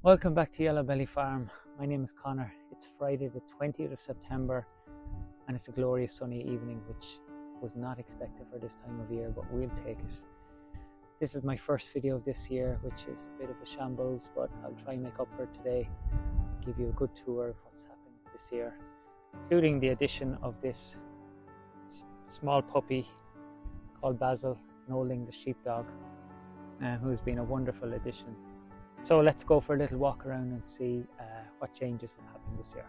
Welcome back to Yellow Belly Farm. My name is Conor. It's Friday the 20th of September and it's a glorious sunny evening, which was not expected for this time of year, but we'll take it. This is my first video of this year, which is a bit of a shambles, but I'll try and make up for it today, give you a good tour of what's happened this year, including the addition of this small puppy called Basil, Noling the sheepdog, who's been a wonderful addition. So let's go for a little walk around and see what changes have happened this year.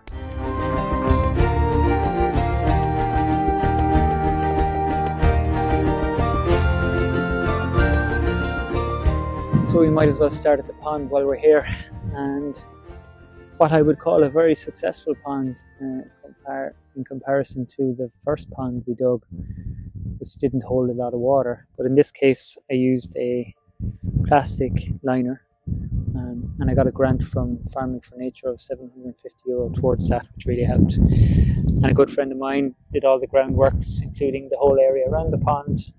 So we might as well start at the pond while we're here, and what I would call a very successful pond in comparison to the first pond we dug, which didn't hold a lot of water. But in this case I used a plastic liner. And I got a grant from Farming for Nature of €750 towards that, which really helped. And a good friend of mine did all the groundworks, including the whole area around the pond.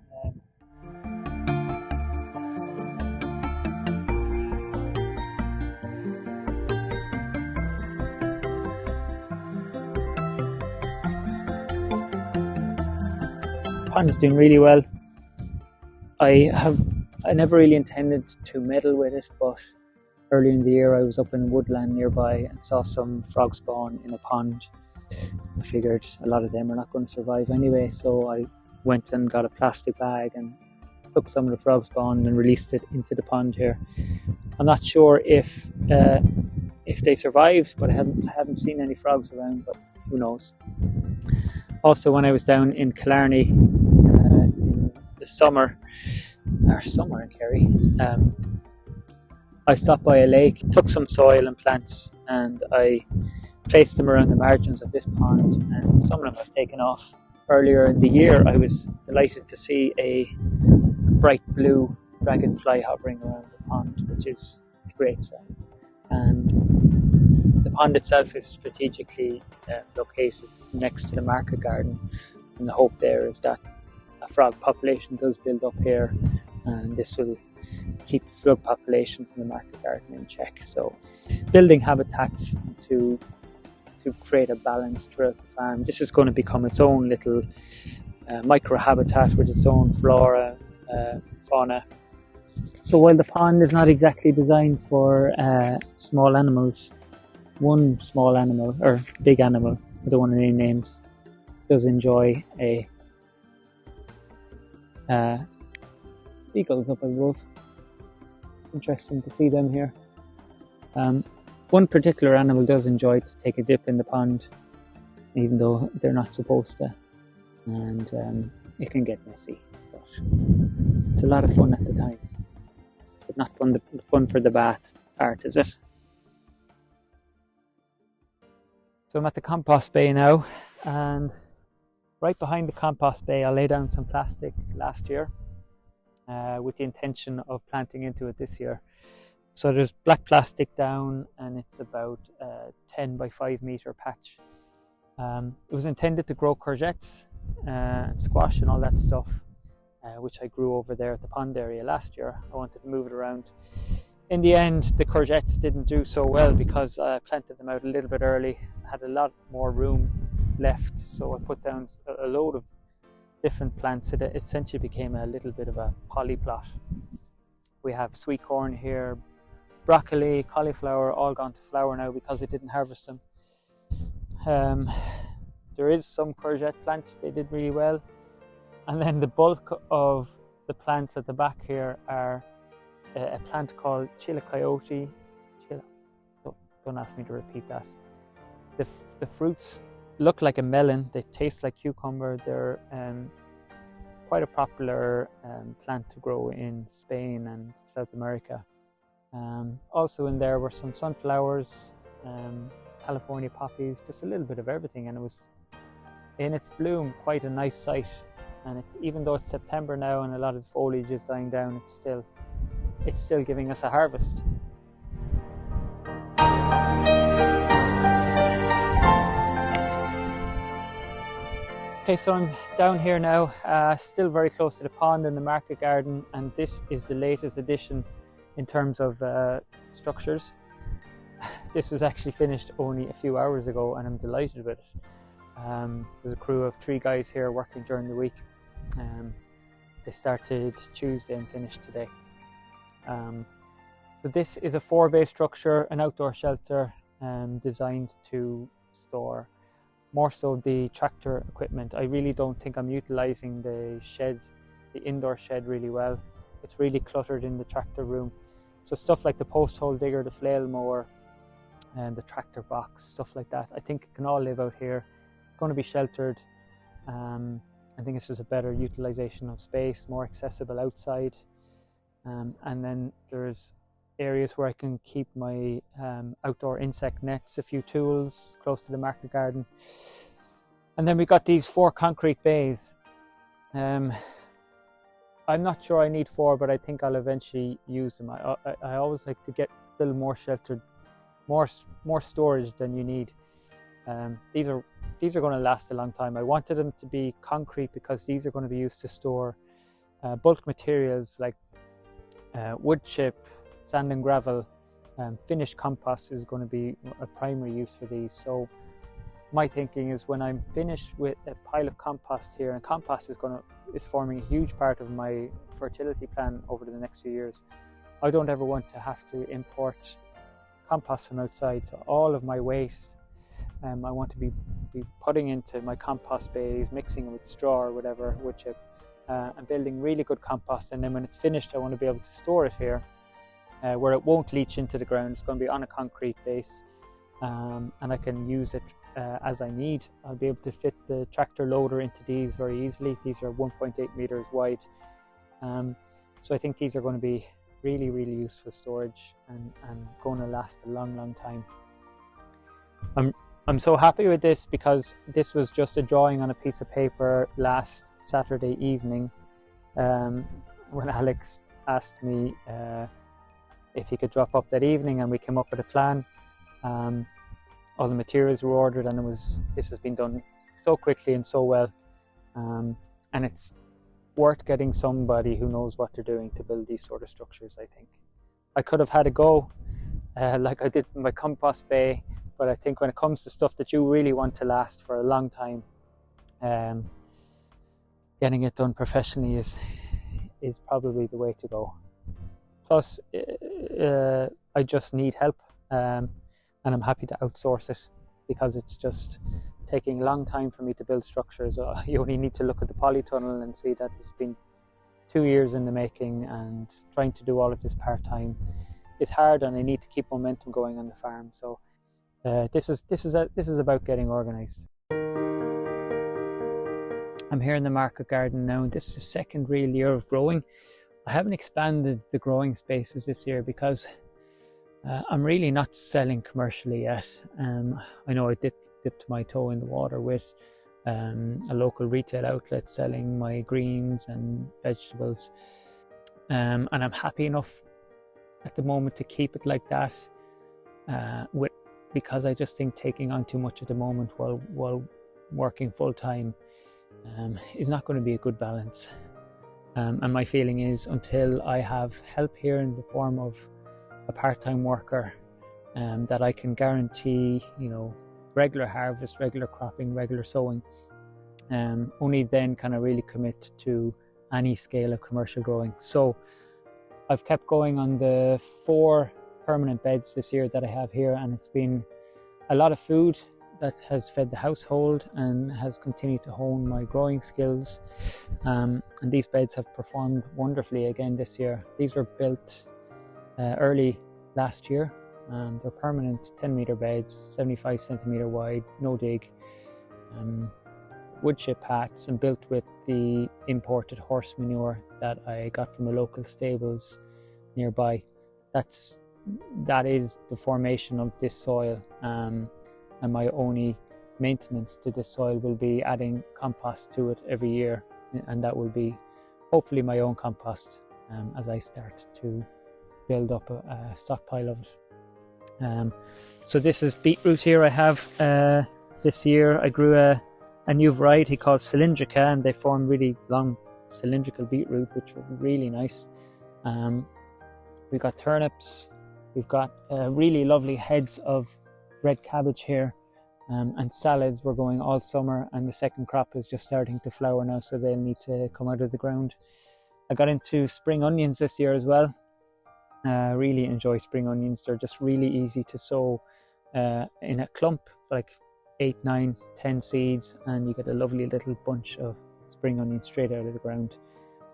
The pond is doing really well. I never really intended to meddle with it, but earlier in the year I was up in woodland nearby and saw some frog spawn in a pond. I figured a lot of them are not going to survive anyway, so I went and got a plastic bag and took some of the frog spawn and released it into the pond here. I'm not sure if they survived, but I haven't seen any frogs around, but who knows. Also, when I was down in Killarney in the summer in Kerry, I stopped by a lake, took some soil and plants, and I placed them around the margins of this pond, and some of them have taken off. Earlier in the year I was delighted to see a bright blue dragonfly hovering around the pond, which is a great sign. And the pond itself is strategically located next to the market garden, and the hope there is that a frog population does build up here, and this will keep the slug population from the market garden in check. So building habitats to create a balance throughout the farm. This is going to become its own little micro habitat with its own flora, fauna. So while the pond is not exactly designed for small animals, one small animal, or big animal, I don't want to name names, does enjoy a seagulls up above. Interesting to see them here. One particular animal does enjoy to take a dip in the pond, even though they're not supposed to, and it can get messy, but it's a lot of fun at the time. But not fun for the bath part, is it? So I'm at the Compost Bay now, and right behind the Compost Bay I laid down some plastic last year with the intention of planting into it this year. So there's black plastic down, and it's about a 10 by 5 meter patch. It was intended to grow courgettes and squash and all that stuff, which I grew over there at the pond area last year. I wanted to move it around. In the end, the courgettes didn't do so well because I planted them out a little bit early. I had a lot more room left, so I put down a load of different plants. It essentially became a little bit of a polyplot. We have sweet corn here, broccoli, cauliflower, all gone to flower now because I didn't harvest them. There is some courgette plants, they did really well. And then the bulk of the plants at the back here are a plant called coyote. Don't ask me to repeat that. The fruits look like a melon, they taste like cucumber. They're quite a popular plant to grow in Spain and South America. Also in there were some sunflowers, California poppies, just a little bit of everything, and it was in its bloom quite a nice sight. And even though it's September now and a lot of the foliage is dying down, it's still giving us a harvest. Okay, so I'm down here now, still very close to the pond and the market garden, and this is the latest addition in terms of structures. this was actually finished only a few hours ago, and I'm delighted with it. There's a crew of 3 guys here working during the week. They started Tuesday and finished today. So this is a 4-bay structure, an outdoor shelter designed to store more so the tractor equipment. I really don't think I'm utilising the shed, the indoor shed, really well. It's really cluttered in the tractor room. So stuff like the post hole digger, the flail mower, and the tractor box, stuff like that, I think it can all live out here. It's going to be sheltered. I think it's just a better utilisation of space, more accessible outside. And then there's areas where I can keep my outdoor insect nets, a few tools close to the market garden. And then we got these 4 concrete bays. I'm not sure I need 4, but I think I'll eventually use them. I always like to build more sheltered, more storage than you need. These are going to last a long time. I wanted them to be concrete because these are going to be used to store bulk materials like wood chip, sand and gravel. Finished compost is going to be a primary use for these. So my thinking is, when I'm finished with a pile of compost here, and compost is forming a huge part of my fertility plan over the next few years, I don't ever want to have to import compost from outside. So all of my waste, I want to be putting into my compost bays, mixing it with straw or whatever, wood chip, and building really good compost. And then when it's finished, I want to be able to store it here, where it won't leach into the ground. It's going to be on a concrete base, and I can use it as I need. I'll be able to fit the tractor loader into these very easily. These are 1.8 meters wide. So I think these are going to be really, really useful storage and going to last a long, long time. I'm so happy with this because this was just a drawing on a piece of paper last Saturday evening, when Alex asked me if he could drop up that evening, and we came up with a plan. All the materials were ordered, and this has been done so quickly and so well, and it's worth getting somebody who knows what they're doing to build these sort of structures. I think I could have had a go like I did in my compost bay, but I think when it comes to stuff that you really want to last for a long time, getting it done professionally is probably the way to go. Plus, I just need help, and I'm happy to outsource it because it's just taking a long time for me to build structures. You only need to look at the polytunnel and see that it's been 2 years in the making, and trying to do all of this part-time is hard, and I need to keep momentum going on the farm. So this is about getting organised. I'm here in the market garden now, and this is the second real year of growing. I haven't expanded the growing spaces this year because I'm really not selling commercially yet. I know I dipped my toe in the water with a local retail outlet selling my greens and vegetables, and I'm happy enough at the moment to keep it like that, because I just think taking on too much at the moment while working full-time is not going to be a good balance. And my feeling is, until I have help here in the form of a part-time worker, that I can guarantee, regular harvest, regular cropping, regular sowing, only then can I really commit to any scale of commercial growing. So I've kept going on the 4 permanent beds this year that I have here, and it's been a lot of food that has fed the household and has continued to hone my growing skills, and these beds have performed wonderfully again this year. These were built early last year, and they're permanent 10-meter beds, 75 centimeter wide, no dig, wood chip hats, and built with the imported horse manure that I got from the local stables nearby. That is the formation of this soil, and my only maintenance to this soil will be adding compost to it every year, and that will be hopefully my own compost as I start to build up a stockpile of it. So this is beetroot here I have. This year I grew a new variety called cylindrica, and they form really long cylindrical beetroot, which were really nice. We got turnips, We've got really lovely heads of red cabbage here, and salads were going all summer, and the second crop is just starting to flower now, so they'll need to come out of the ground. I got into spring onions this year as well. Really enjoy spring onions. They're just really easy to sow in a clump, like 8, 9, 10 seeds, and you get a lovely little bunch of spring onions straight out of the ground.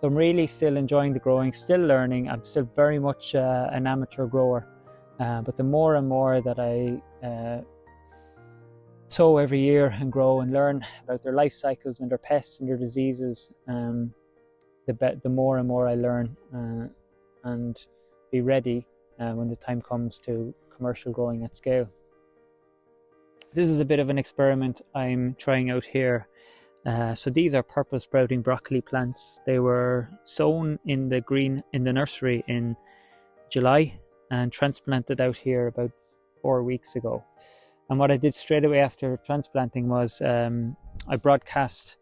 So I'm really still enjoying the growing, still learning. I'm still very much an amateur grower, but the more and more that I sow every year and grow and learn about their life cycles and their pests and their diseases, the more and more I learn and be ready when the time comes to commercial growing at scale. This is a bit of an experiment I'm trying out here. So these are purple sprouting broccoli plants. They were sown in the nursery in July and transplanted out here about 4 weeks ago. And what I did straight away after transplanting was I broadcast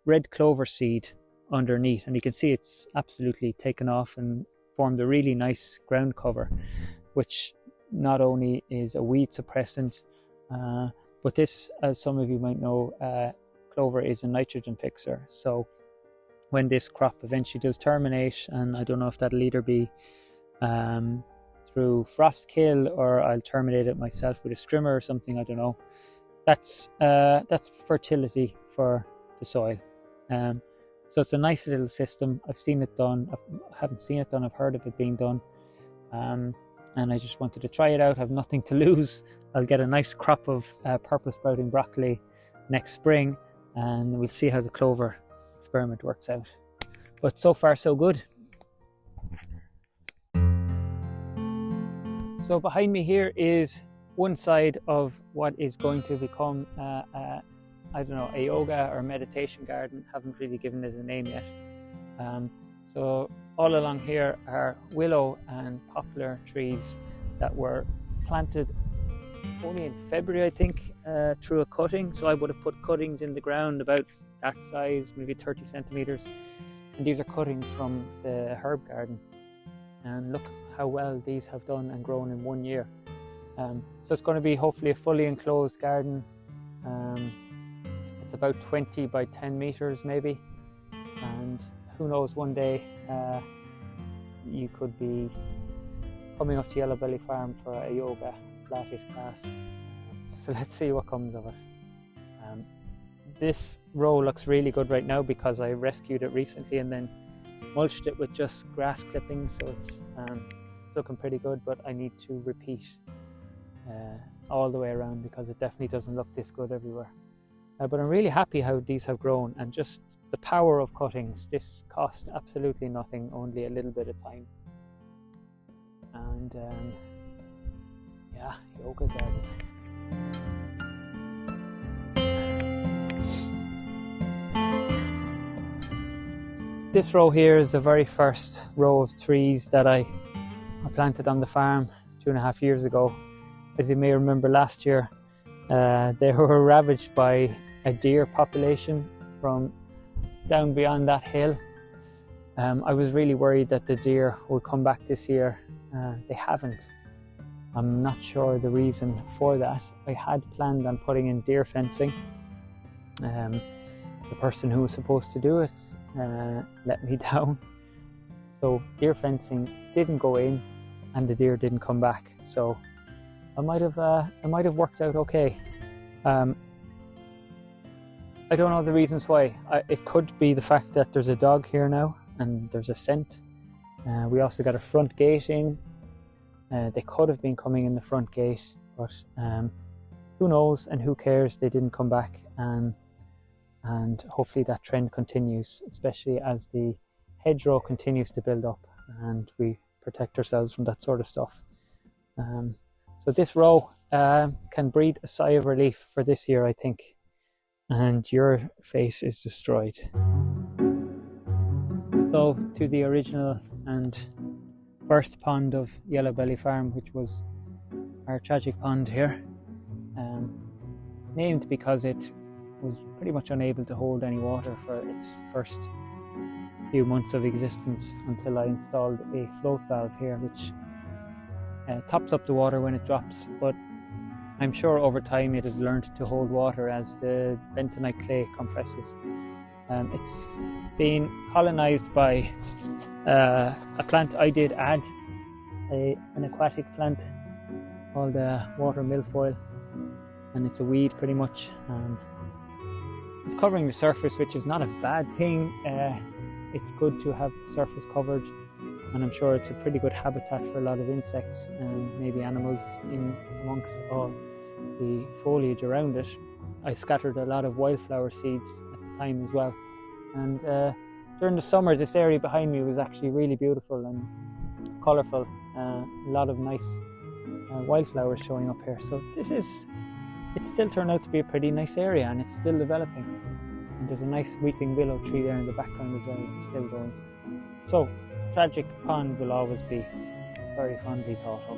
red clover seed underneath, and you can see it's absolutely taken off and formed a really nice ground cover, which not only is a weed suppressant, but this, as some of you might know, clover is a nitrogen fixer. So when this crop eventually does terminate, and I don't know if that'll either be through frost kill or I'll terminate it myself with a strimmer or something, I don't know. That's fertility for the soil. So it's a nice little system. I've seen it done. I haven't seen it done. I've heard of it being done. And I just wanted to try it out. I have nothing to lose. I'll get a nice crop of purple sprouting broccoli next spring, and we'll see how the clover experiment works out. But so far so good. So behind me here is one side of what is going to become I don't know, a yoga or meditation garden. Haven't really given it a name yet. So all along here are willow and poplar trees that were planted only in February, I think, through a cutting. So I would have put cuttings in the ground about that size, maybe 30 centimeters. And these are cuttings from the herb garden. And look how well these have done and grown in 1 year. So it's going to be hopefully a fully enclosed garden. It's about 20 by 10 meters maybe. And who knows, one day you could be coming up to Yellow Belly Farm for a yoga Pilates class. So let's see what comes of it. This row looks really good right now because I rescued it recently and then mulched it with just grass clippings, so it's looking pretty good, but I need to repeat all the way around because it definitely doesn't look this good everywhere. But I'm really happy how these have grown, and just the power of cuttings. This cost absolutely nothing, only a little bit of time. And yeah, yoga garden. This row here is the very first row of trees that I planted on the farm 2.5 years ago. As you may remember, last year they were ravaged by a deer population from down beyond that hill. I was really worried that the deer would come back this year. They haven't. I'm not sure the reason for that. I had planned on putting in deer fencing. The person who was supposed to do it let me down. So deer fencing didn't go in and the deer didn't come back. So it might have worked out okay. I don't know the reasons why. It could be the fact that there's a dog here now and there's a scent. We also got a front gate in. They could have been coming in the front gate, but who knows and who cares? They didn't come back, and hopefully that trend continues, especially as the hedgerow continues to build up and we protect ourselves from that sort of stuff. So this row can breathe a sigh of relief for this year, I think. And your face is destroyed. So to the original and first pond of Yellow Belly Farm, which was our tragic pond here, named because it was pretty much unable to hold any water for its first few months of existence until I installed a float valve here, which tops up the water when it drops, but I'm sure over time it has learned to hold water as the bentonite clay compresses. It's been colonized by a plant I did add, an aquatic plant called water milfoil, and it's a weed pretty much. It's covering the surface, which is not a bad thing. It's good to have the surface covered, and I'm sure it's a pretty good habitat for a lot of insects and maybe animals in amongst all the foliage around it. I scattered a lot of wildflower seeds at the time as well, and during the summer this area behind me was actually really beautiful and colourful. A lot of nice wildflowers showing up here, so it's still turned out to be a pretty nice area, and it's still developing. And there's a nice weeping willow tree there in the background as well. It's still going. So Tragic Pond will always be very fondly thought of.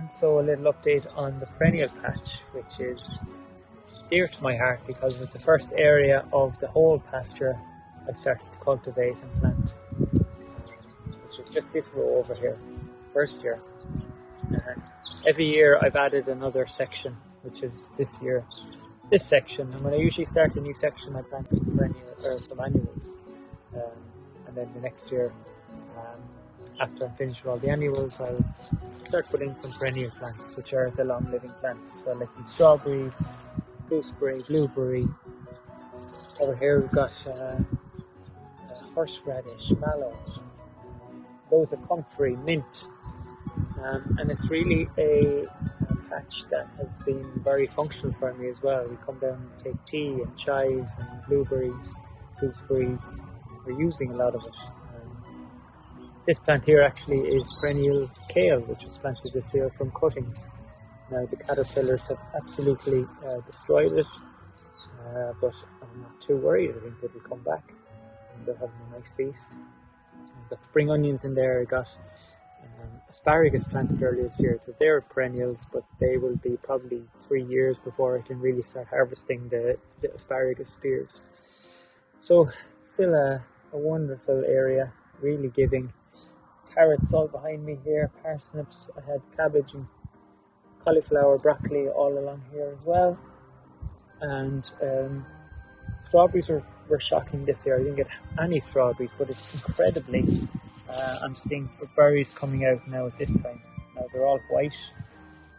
So a little update on the Perennial patch, which is dear to my heart because it was the first area of the whole pasture I started to cultivate and plant, which is just this row over here, first year. Every year I've added another section, which is this year, this section. And when I usually start a new section, I plant some annuals, and then the next year, after I'm finished with all the annuals, I'll start putting some perennial plants, which are the long-living plants. So like these strawberries, gooseberry, blueberry. Over here we've got horseradish, mallow, loads of comfrey, mint, and it's really a patch that has been very functional for me as well. We come down and take tea and chives and blueberries, gooseberries. We're using a lot of it. This plant here actually is perennial kale, which was planted this year from cuttings. Now the caterpillars have absolutely destroyed it, but I'm not too worried. I think it'll come back and they're having a nice feast. I've got spring onions in there. I got asparagus planted earlier this year. So they're perennials, but they will be probably 3 years before I can really start harvesting the asparagus spears. So still a wonderful area, really giving. Carrots all behind me here, parsnips. I had cabbage and cauliflower, broccoli all along here as well. And strawberries were shocking this year. I didn't get any strawberries, but it's incredibly. I'm seeing the berries coming out now at this time. Now they're all white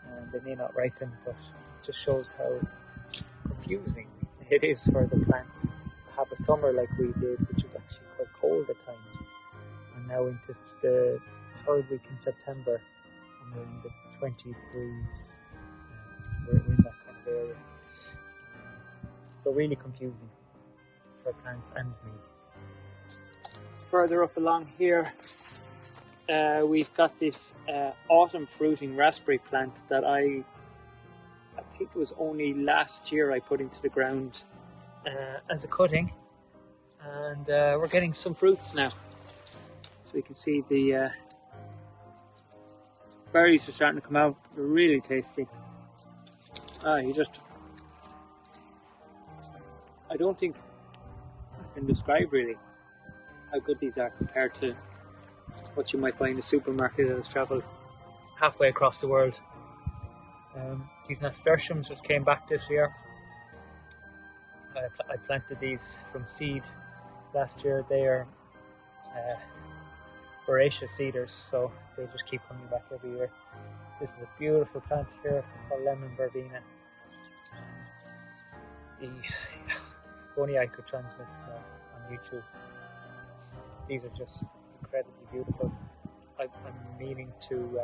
and they may not ripen, but it just shows how confusing it is for the plants to have a summer like we did, which was actually quite cold at times. And now into the third week in September, and we're in the 20 degrees. We're in that kind of area. So really confusing for plants and me. Further up along here, we've got this autumn fruiting raspberry plant that I think it was only last year I put into the ground as a cutting, and we're getting some fruits now. So you can see the berries are starting to come out. They're really tasty. I don't think I can describe really how good these are compared to what you might buy in the supermarket that has travelled halfway across the world. These nasturtiums just came back this year. I planted these from seed last year. They are voracious seeders, so they just keep coming back every year. This is a beautiful plant here called lemon verbena. If only I could transmit smell on YouTube. These are just incredibly beautiful. I'm meaning to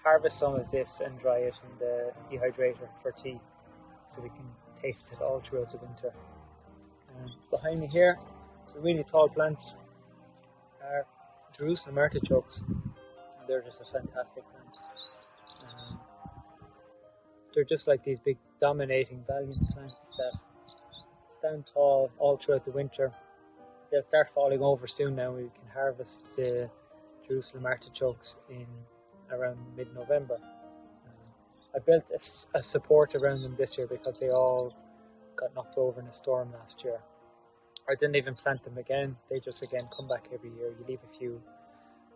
harvest some of this and dry it in the dehydrator for tea, so we can taste it all throughout the winter. Behind me here, a really tall plant are Jerusalem artichokes. they're just a fantastic plant. They're just like these big dominating valiant plants that stand tall all throughout the winter. They'll start falling over soon now. We can harvest the Jerusalem artichokes in around mid-November. I built a support around them this year because they all got knocked over in a storm last year. I didn't even plant them again. They just again come back every year. You leave a few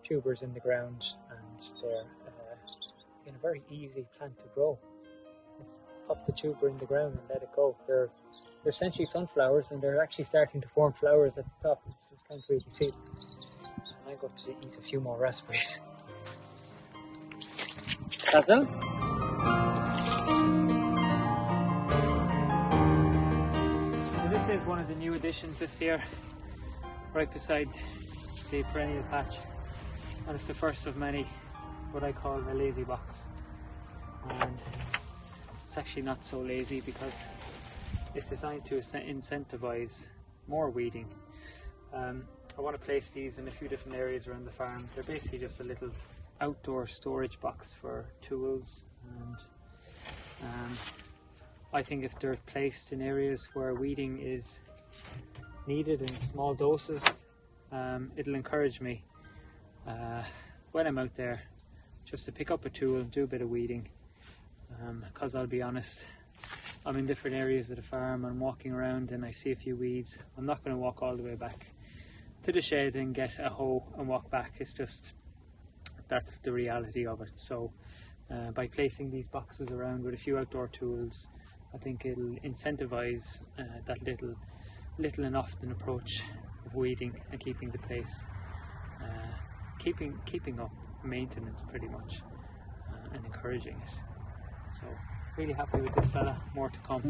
tubers in the ground and they're a very easy plant to grow. Just pop the tuber in the ground and let it go. They're essentially sunflowers, and they're actually starting to form flowers at the top. You just can't really see them. And I got to eat a few more raspberries. Basil? So this is one of the new additions this year, right beside the perennial patch, and it's the first of many, what I call a lazy box. And it's actually not so lazy because it's designed to incentivize more weeding. I want to place these in a few different areas around the farm. They're basically just a little outdoor storage box for tools, and I think if they're placed in areas where weeding is needed in small doses, it'll encourage me when I'm out there just to pick up a tool and do a bit of weeding. Because I'll be honest, I'm in different areas of the farm, I'm walking around and I see a few weeds. I'm not going to walk all the way back to the shed and get a hoe and walk back. It's just, that's the reality of it. So by placing these boxes around with a few outdoor tools, I think it'll incentivize that little and often approach of weeding and keeping the place, keeping up maintenance pretty much, and encouraging it. So really happy with this fella, more to come.